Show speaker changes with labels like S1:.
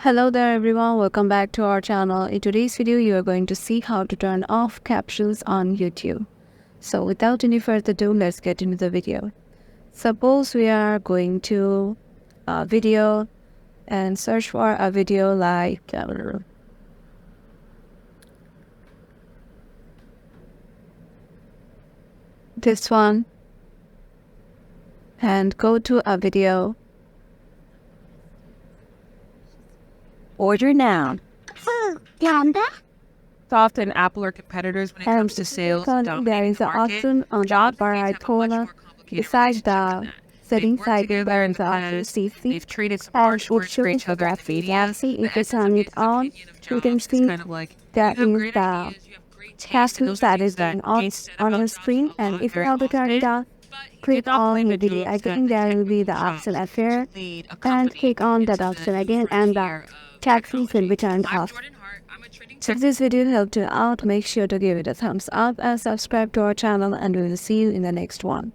S1: Hello there everyone, welcome back to our channel. In today's video, you are going to see how to turn off captions on YouTube. So without any further ado, let's get into the video. Suppose we are going to a video and search for a video like this one and go to a video.
S2: Order now.
S3: Often Apple are competitors when it comes to sales.
S1: There is an option on the right corner besides the settings side. There is the option CC,
S3: They've treated some
S1: and
S3: harsh
S1: it
S3: words for
S1: shows
S3: each
S1: the
S3: other.
S1: graphic. If you turn it on, you can see there is the captions that is on your screen, and if you have to turn it on, click on the icon. There will be the option appear, and click on that option again, and the captions will be turned off. If this video helped you out, make sure to give it a thumbs up and subscribe to our channel, and we will see you in the next one.